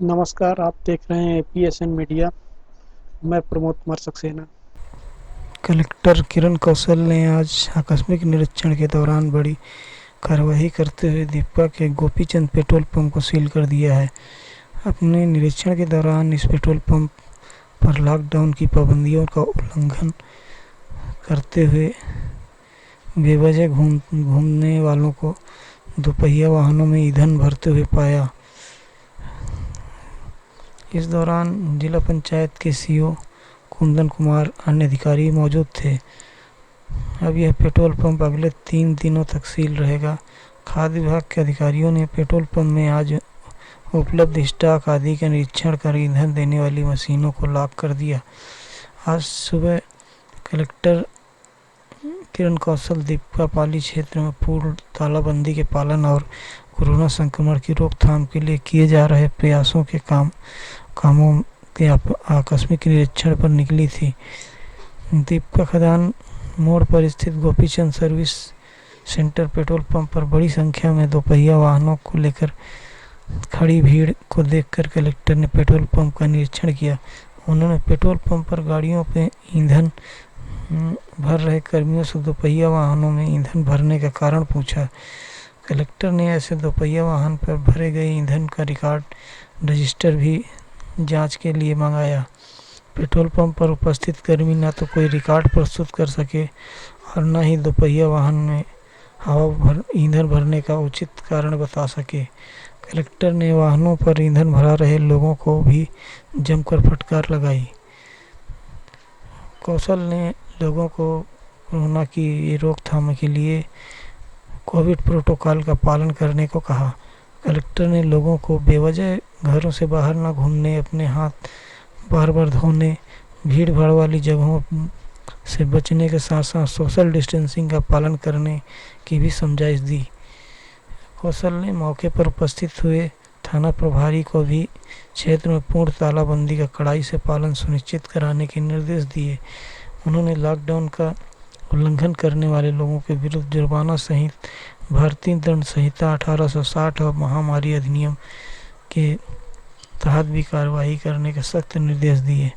नमस्कार, आप देख रहे हैं पीएसएन मीडिया। मैं प्रमोद कुमार सक्सेना। कलेक्टर किरण कौशल ने आज आकस्मिक निरीक्षण के दौरान बड़ी कार्रवाई करते हुए दीपका के गोपीचंद पेट्रोल पंप को सील कर दिया है। अपने निरीक्षण के दौरान इस पेट्रोल पंप पर लॉकडाउन की पाबंदियों का उल्लंघन करते हुए बेवजह घूमने वालों को दोपहिया वाहनों में ईंधन भरते हुए पाया। इस दौरान जिला पंचायत के सीओ कुंदन कुमार अन्य अधिकारी मौजूद थे। अब यह पेट्रोल पंप अगले 3 दिनों तक सील रहेगा। खाद्य विभाग के अधिकारियों ने पेट्रोल पंप में आज उपलब्ध स्टॉक आदि का निरीक्षण कर ईंधन देने वाली मशीनों को लॉक कर दिया। आज सुबह कलेक्टर किरण कौशल दीपका पाली क्षेत्र में पूर्ण तालाबंदी के पालन और कोरोना संक्रमण की रोकथाम के लिए किए जा रहे प्रयासों के कामों के आकस्मिक निरीक्षण पर निकली थी। दीपका खदान मोड़ पर स्थित Gopichand service centre petrol pump पर बड़ी संख्या में दोपहिया वाहनों को लेकर खड़ी भीड़ को देखकर कलेक्टर ने पेट्रोल पंप का निरीक्षण किया। उन्होंने पेट्रोल पंप पर गाड़ियों पे ईंधन भर रहे कर्मियों से दोपहिया वाहनों में ईंधन भरने का कारण पूछा। कलेक्टर ने ऐसे दोपहिया वाहन पर भरे गए ईंधन का रिकॉर्ड रजिस्टर भी जांच के लिए मंगाया। पेट्रोल पंप पर उपस्थित कर्मी न तो कोई रिकॉर्ड प्रस्तुत कर सके और न ही दोपहिया वाहन में ईंधन भरने का उचित कारण बता सके। कलेक्टर ने वाहनों पर ईंधन भरा रहे लोगों को भी जमकर फटकार लगाई। कौशल ने लोगों को कोरोना की रोकथाम के लिए कोविड प्रोटोकॉल का पालन करने को कहा। कलेक्टर ने लोगों को बेवजह घरों से बाहर न घूमने, अपने हाथ बार बार धोने, भीड़ भाड़ वाली जगहों से बचने के साथ साथ सोशल डिस्टेंसिंग का पालन करने की भी समझाइश दी। कौशल ने मौके पर उपस्थित हुए थाना प्रभारी को भी क्षेत्र में पूर्ण तालाबंदी का कड़ाई से पालन सुनिश्चित कराने के निर्देश दिए। उन्होंने लॉकडाउन का उल्लंघन करने वाले लोगों के विरुद्ध जुर्माना सहित भारतीय दंड संहिता 1860 और महामारी अधिनियम के तहत भी कार्रवाई करने के सख्त निर्देश दिए।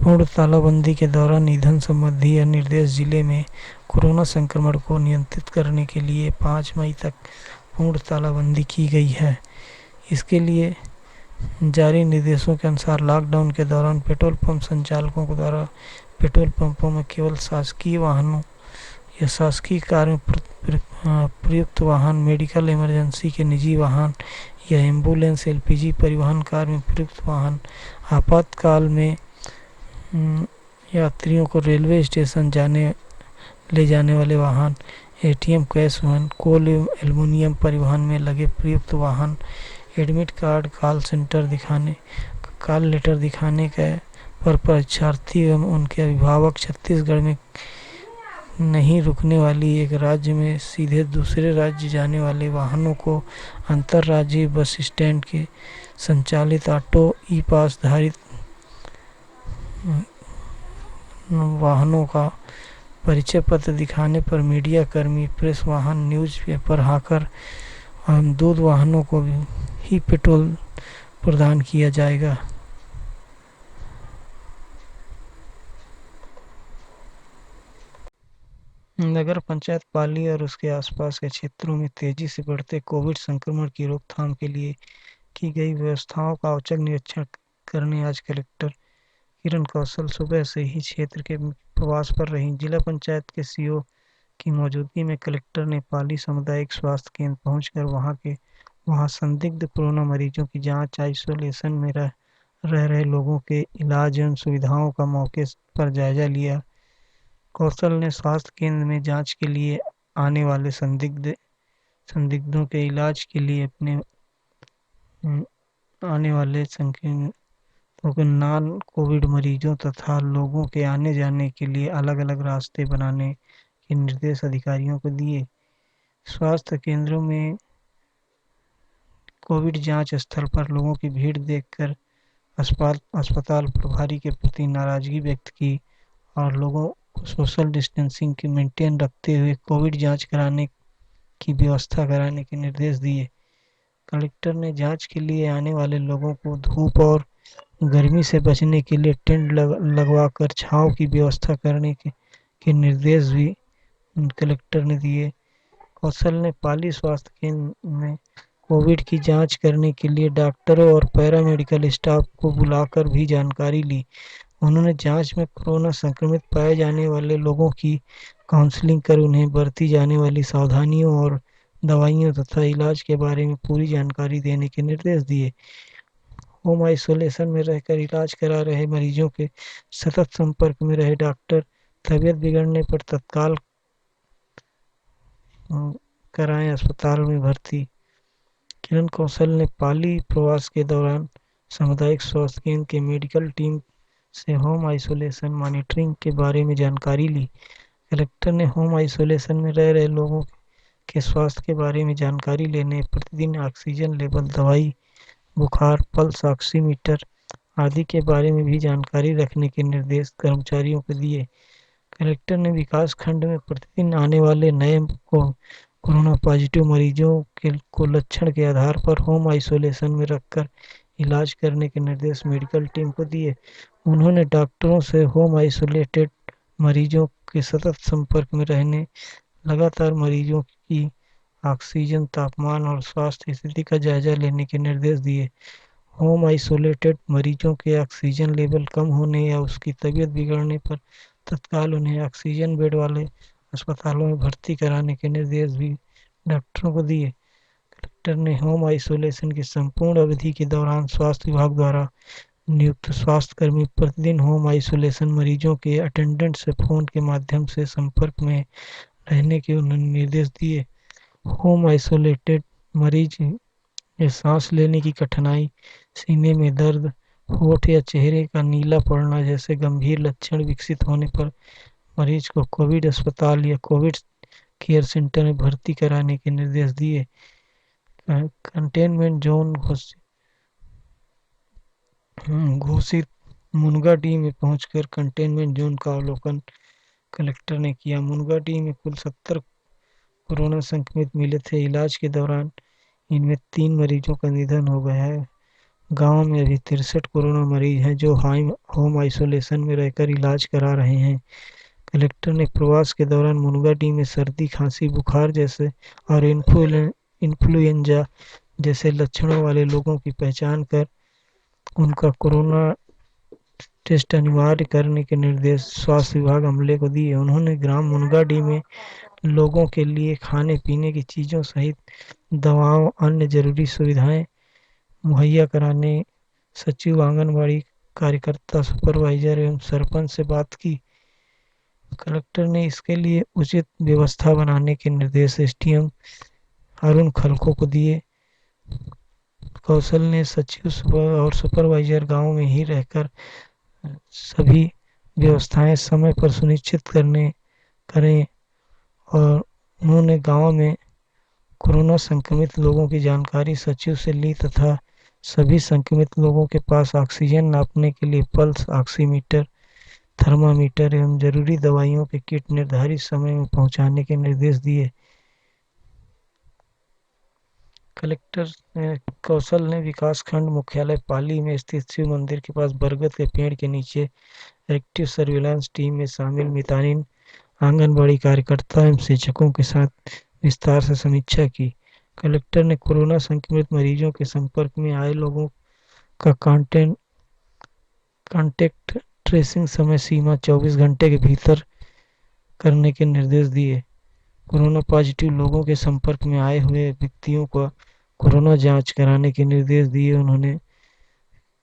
पूर्ण तालाबंदी के दौरान ईंधन संबंधी यह निर्देश जिले में कोरोना संक्रमण को नियंत्रित करने के लिए 5 मई तक पूर्ण तालाबंदी की गई है। इसके लिए जारी निर्देशों के अनुसार लॉकडाउन के दौरान पेट्रोल पंप संचालकों के द्वारा पेट्रोल पंपों में केवल शासकीय वाहनों या शासकीय कार्य में प्रयुक्त वाहन, मेडिकल इमरजेंसी के निजी वाहन या एम्बुलेंस, एलपीजी परिवहन कार्य में प्रयुक्त वाहन, आपातकाल में यात्रियों को रेलवे स्टेशन ले जाने वाले वाहन, एटीएम कैश वैन, कोल एल्युमिनियम परिवहन में लगे प्रयुक्त वाहन, एडमिट कार्ड, कॉल लेटर दिखाने के पर परीक्षार्थी एवं उनके अभिभावक छत्तीसगढ़ में नहीं रुकने वाली एक राज्य में सीधे दूसरे राज्य जाने वाले वाहनों को अंतर्राज्यीय बस स्टैंड के संचालित ऑटो ई पास धारित वाहनों का परिचय पत्र दिखाने पर मीडिया कर्मी, प्रेस वाहन, न्यूज़पेपर हाकर एवं दूध वाहनों को ही पेट्रोल प्रदान किया जाएगा। नगर पंचायत पाली और उसके आसपास के क्षेत्रों में तेजी से बढ़ते कोविड संक्रमण की रोकथाम के लिए की गई व्यवस्थाओं का औचक निरीक्षण करने आज कलेक्टर किरण कौशल सुबह से ही क्षेत्र के प्रवास पर रहीं। जिला पंचायत के सीओ की मौजूदगी में कलेक्टर ने पाली सामुदायिक स्वास्थ्य केंद्र पहुंचकर वहां संदिग्ध कोरोना मरीजों की जांच, आइसोलेशन में रह रहे लोगों के इलाज एवं सुविधाओं का मौके पर जायजा लिया। कौशल ने स्वास्थ्य केंद्र में जांच के लिए आने वाले संदिग्धों के इलाज के लिए आने वाले नॉन कोविड मरीजों तथा लोगों के आने जाने के लिए अलग अलग रास्ते बनाने के निर्देश अधिकारियों को दिए। स्वास्थ्य केंद्रों में कोविड जांच स्थल पर लोगों की भीड़ देखकर अस्पताल प्रभारी के प्रति नाराजगी व्यक्त की और लोगों को सोशल डिस्टेंसिंग की मेंटेन रखते हुए कोविड जांच कराने की व्यवस्था कराने के निर्देश दिए। कलेक्टर ने जांच के लिए आने वाले लोगों को धूप और गर्मी से बचने के लिए टेंट लगवाकर छांव की व्यवस्था करने के निर्देश भी कलेक्टर ने दिए। कौशल ने पाली स्वास्थ्य केंद्र में कोविड की जांच करने के लिए डॉक्टरों और पैरामेडिकल स्टाफ को बुलाकर भी जानकारी ली। उन्होंने जांच में कोरोना संक्रमित पाए जाने वाले लोगों की काउंसलिंग कर उन्हें बरती जाने वाली सावधानियों और दवाइयों तथा इलाज के बारे में पूरी जानकारी देने के निर्देश दिए। होम आइसोलेशन में रहकर इलाज करा रहे मरीजों के सतत संपर्क में रहे डॉक्टर तबीयत बिगड़ने पर तत्काल कराएं अस्पताल में भर्ती। किरण कौशल ने पाली प्रवास के दौरान सामुदायिक स्वास्थ्य केंद्र के मेडिकल टीम से होम आइसोलेशन मॉनिटरिंग के बारे में जानकारी ली। कलेक्टर ने होम आइसोलेशन में रह रहे लोगों के स्वास्थ्य के बारे में जानकारी लेने, प्रतिदिन ऑक्सीजन लेवल, दवाई, बुखार, पल्स ऑक्सीमीटर आदि के बारे में भी जानकारी रखने के निर्देश कर्मचारियों को दिए। कलेक्टर ने विकास खंड में प्रतिदिन आने वाले नए कोरोना पॉजिटिव मरीजों को लक्षण के आधार पर होम आइसोलेशन में रखकर इलाज करने के निर्देश मेडिकल टीम को दिए। उन्होंने डॉक्टरों से होम आइसोलेटेड मरीजों के सतत संपर्क में रहने, लगातार मरीजों की ऑक्सीजन, तापमान और स्वास्थ्य स्थिति का जायजा लेने के निर्देश दिए। होम आइसोलेटेड मरीजों के ऑक्सीजन लेवल कम होने या उसकी तबीयत बिगड़ने पर तत्काल उन्हें ऑक्सीजन बेड वाले अस्पतालों में भर्ती कराने के निर्देश भी डॉक्टरों को दिए। कलेक्टर ने होम आइसोलेशन की संपूर्ण अवधि के दौरान स्वास्थ्य विभाग द्वारा नियुक्त स्वास्थ्यकर्मी प्रतिदिन होम आइसोलेशन मरीजों के अटेंडेंट से फोन के माध्यम से संपर्क में रहने के उन्होंने निर्देश दिए। होम आइसोलेटेड मरीज में सांस लेने की कठिनाई, सीने में दर्द, होठ या चेहरे का नीला पड़ना जैसे गंभीर लक्षण विकसित होने पर मरीज को कोविड अस्पताल या कोविड केयर सेंटर में भर्ती कराने के निर्देश दिए। कंटेनमेंट जोन घोषित मुनगाडीह में पहुंचकर कंटेनमेंट जोन का अवलोकन कलेक्टर ने किया। मुनगाडीह में कुल 70 कोरोना संक्रमित मिले थे। इलाज के दौरान इनमें 3 मरीजों का निधन हो गया है। गांव में अभी 63 कोरोना मरीज हैं जो होम आइसोलेशन में रहकर इलाज करा रहे हैं। कलेक्टर ने प्रवास के दौरान मुनगाडीह में सर्दी, खांसी, बुखार जैसे और इन्फ्लुएंजा जैसे लक्षणों वाले लोगों की पहचान कर उनका कोरोना टेस्ट अनिवार्य करने के निर्देश स्वास्थ्य विभाग अमले को दिए। उन्होंने ग्राम मुनगाडीह में लोगों के लिए खाने पीने की चीजों सहित दवाओं, अन्य जरूरी सुविधाएं मुहैया कराने सचिव, आंगनबाड़ी कार्यकर्ता, सुपरवाइजर एवं सरपंच से बात की। कलेक्टर ने इसके लिए उचित व्यवस्था बनाने के निर्देश एसडीएम अरुण खलको को दिए। कौशल ने सचिव और सुपरवाइजर गांव में ही रहकर सभी व्यवस्थाएं समय पर सुनिश्चित करें और उन्होंने गांव में कोरोना संक्रमित लोगों की जानकारी सचिव से ली तथा सभी संक्रमित लोगों के पास ऑक्सीजन नापने के लिए पल्स ऑक्सीमीटर, थर्मामीटर एवं जरूरी दवाइयों के किट निर्धारित समय में पहुंचाने के निर्देश दिए। कलेक्टर कौशल ने विकासखंड मुख्यालय पाली में स्थित शिव मंदिर के पास बरगद के पेड़ के नीचे एक्टिव सर्विलांस टीम में शामिल मितानिन, आंगनबाड़ी कार्यकर्ता एवं शिक्षकों के साथ विस्तार से समीक्षा की। कलेक्टर ने कोरोना संक्रमित मरीजों के संपर्क में आए लोगों का कांटेक्ट ट्रेसिंग समय सीमा 24 घंटे के भीतर करने के निर्देश दिए। कोरोना पॉजिटिव लोगों के संपर्क में आए हुए व्यक्तियों को कोरोना जांच कराने के निर्देश दिए। उन्होंने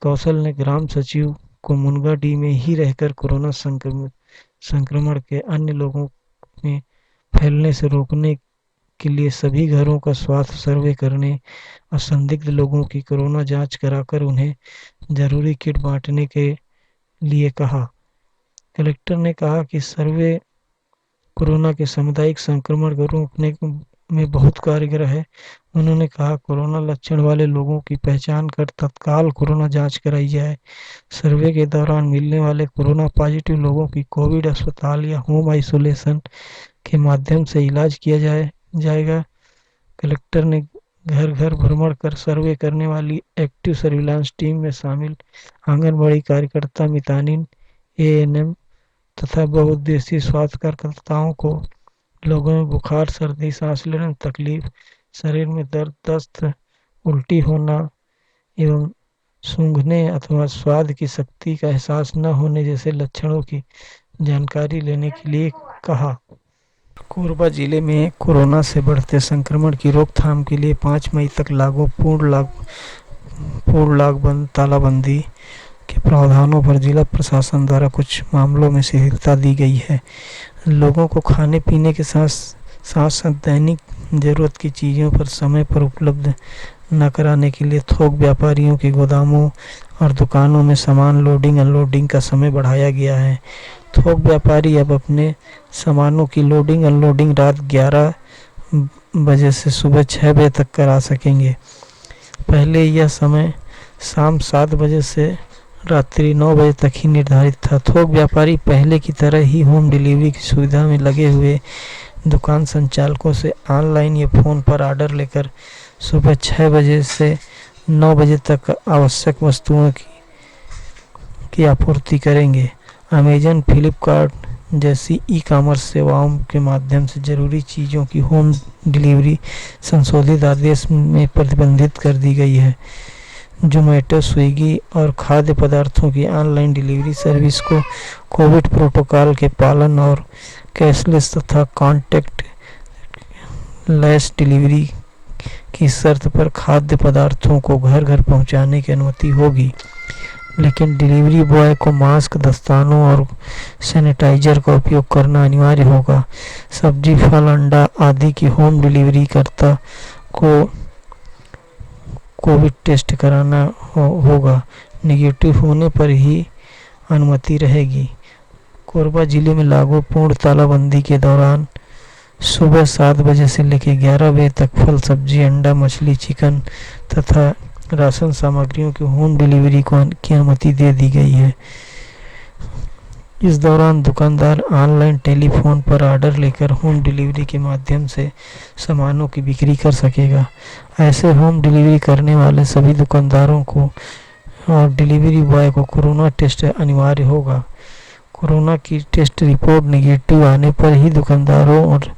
कौशल ने ग्राम सचिव को मुनगाडीह में ही रहकर कोरोना संक्रमण के अन्य लोगों में फैलने से रोकने के लिए सभी घरों का स्वास्थ्य सर्वे करने और संदिग्ध लोगों की कोरोना जांच कराकर उन्हें जरूरी किट बांटने के लिए कहा। कलेक्टर ने कहा कि सर्वे कोरोना के सामुदायिक संक्रमण को रोकने में बहुत कारगर है। उन्होंने कहा कोरोना लक्षण वाले लोगों की पहचान कर तत्काल कोरोना जांच कराई जाए। सर्वे के दौरान मिलने वाले कोरोना पॉजिटिव लोगों की कोविड अस्पताल या होम आइसोलेशन के माध्यम से इलाज किया जाएगा। कलेक्टर ने घर घर भ्रमण कर सर्वे करने वाली एक्टिव सर्विलांस टीम में शामिल आंगनबाड़ी कार्यकर्ता, मितानिन, एएनएम तथा बहुउद्देशीय स्वास्थ्य कार्यकर्ताओं को लोगों में बुखार, सर्दी, सांस लेने में तकलीफ, शरीर में दर्द, दस्त, उल्टी होना एवं सूंघने अथवा स्वाद की शक्ति का एहसास न होने जैसे लक्षणों की जानकारी लेने के लिए कहा। कोरबा जिले में कोरोना से बढ़ते संक्रमण की रोकथाम के लिए 5 मई तक लागू पूर्ण तालाबंदी के प्रावधानों पर जिला प्रशासन द्वारा कुछ मामलों में शिथिलता दी गई है। लोगों को खाने पीने के साथ साथ दैनिक जरूरत की चीज़ों पर समय पर उपलब्ध न कराने के लिए थोक व्यापारियों के गोदामों और दुकानों में सामान लोडिंग अनलोडिंग का समय बढ़ाया गया है। थोक व्यापारी अब अपने सामानों की लोडिंग अनलोडिंग रात 11 बजे से सुबह 6 बजे तक करा सकेंगे। पहले यह समय शाम 7 बजे से रात्रि 9 बजे तक ही निर्धारित था। थोक व्यापारी पहले की तरह ही होम डिलीवरी की सुविधा में लगे हुए दुकान संचालकों से ऑनलाइन या फ़ोन पर ऑर्डर लेकर सुबह 6 बजे से 9 बजे तक आवश्यक वस्तुओं की आपूर्ति करेंगे। अमेजन, फ्लिपकार्ट जैसी ई कॉमर्स सेवाओं के माध्यम से जरूरी चीज़ों की होम डिलीवरी संशोधित आदेश में प्रतिबंधित कर दी गई है। जोमेटो, स्विगी और खाद्य पदार्थों की ऑनलाइन डिलीवरी सर्विस को कोविड प्रोटोकॉल के पालन और कैशलेस तथा कॉन्टैक्ट लेस डिलीवरी की शर्त पर खाद्य पदार्थों को घर घर पहुंचाने की अनुमति होगी, लेकिन डिलीवरी बॉय को मास्क, दस्तानों और सैनिटाइजर का उपयोग करना अनिवार्य होगा। सब्जी, फल, अंडा आदि की होम डिलीवरी कर्ता को कोविड टेस्ट कराना होगा। नेगेटिव होने पर ही अनुमति रहेगी। कोरबा जिले में लागू पूर्ण तालाबंदी के दौरान सुबह 7 बजे से लेकर 11 बजे तक फल, सब्जी, अंडा, मछली, चिकन तथा राशन सामग्रियों की होम डिलीवरी की अनुमति दे दी गई है। इस दौरान दुकानदार ऑनलाइन, टेलीफोन पर ऑर्डर लेकर होम डिलीवरी के माध्यम से सामानों की बिक्री कर सकेगा। ऐसे होम डिलीवरी करने वाले सभी दुकानदारों को और डिलीवरी बॉय को कोरोना टेस्ट अनिवार्य होगा। कोरोना की टेस्ट रिपोर्ट नेगेटिव आने पर ही दुकानदारों और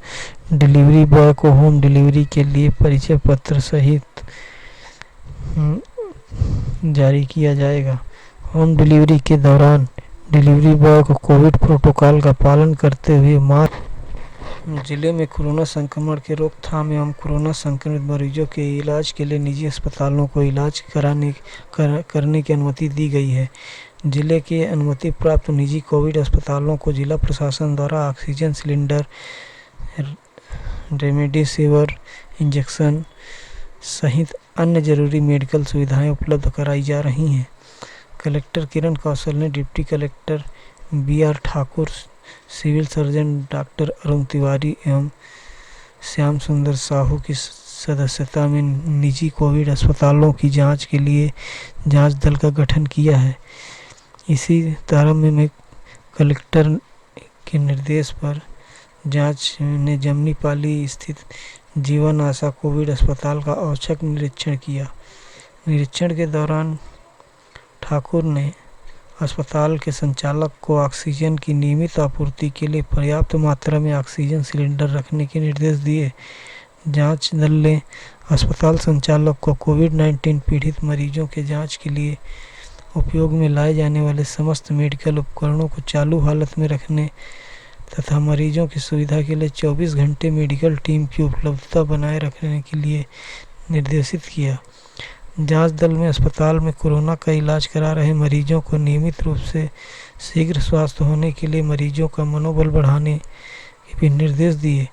डिलीवरी बॉय को होम डिलीवरी के लिए परिचय पत्र सहित जारी किया जाएगा। होम डिलीवरी के दौरान डिलीवरी बॉय को कोविड प्रोटोकॉल का पालन करते हुए जिले में कोरोना संक्रमण के रोकथाम एवं कोरोना संक्रमित मरीजों के इलाज के लिए निजी अस्पतालों को इलाज करने की अनुमति दी गई है। जिले के अनुमति प्राप्त निजी कोविड अस्पतालों को जिला प्रशासन द्वारा ऑक्सीजन सिलेंडर, रेमडेसिविर इंजेक्शन सहित अन्य जरूरी मेडिकल सुविधाएं उपलब्ध कराई जा रही हैं। कलेक्टर किरण कौशल ने deputy collector B R. Thakur, civil surgeon doctor Arun Tiwari एवं श्याम सुंदर साहू की सदस्यता में निजी कोविड अस्पतालों की जांच के लिए जांच दल का गठन किया है। इसी तरह में कलेक्टर के निर्देश पर जांच ने जमनीपाली स्थित जीवन आशा कोविड अस्पताल का औचक निरीक्षण किया। निरीक्षण के दौरान ठाकुर ने अस्पताल के संचालक को ऑक्सीजन की नियमित आपूर्ति के लिए पर्याप्त मात्रा में ऑक्सीजन सिलेंडर रखने के निर्देश दिए। जांच दल ने अस्पताल संचालक को कोविड-19 पीड़ित मरीजों के जांच के लिए उपयोग में लाए जाने वाले समस्त मेडिकल उपकरणों को चालू हालत में रखने तथा मरीजों की सुविधा के लिए 24 घंटे मेडिकल टीम की उपलब्धता बनाए रखने के लिए निर्देशित किया। जांच दल में अस्पताल में कोरोना का इलाज करा रहे मरीजों को नियमित रूप से शीघ्र स्वस्थ होने के लिए मरीजों का मनोबल बढ़ाने के भी निर्देश दिए।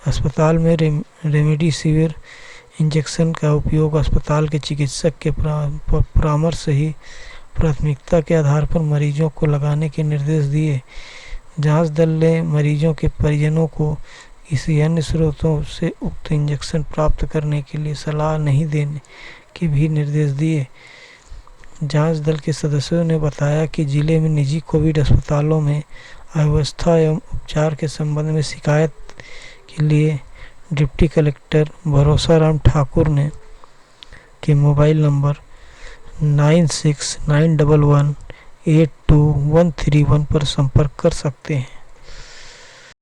अस्पताल में रेमडेसिविर इंजेक्शन का उपयोग अस्पताल के चिकित्सक के परामर्श से ही प्राथमिकता के आधार पर मरीजों को लगाने के निर्देश दिए। जांच दल ने मरीजों के परिजनों को किसी अन्य स्रोतों से उक्त इंजेक्शन प्राप्त करने के लिए सलाह नहीं देने के भी निर्देश दिए। जांच दल के सदस्यों ने बताया कि जिले में निजी कोविड अस्पतालों में अव्यवस्था एवं उपचार के संबंध में शिकायत के लिए डिप्टी कलेक्टर भरोसा राम ठाकुर ने के मोबाइल नंबर 9691182131 पर संपर्क कर सकते हैं।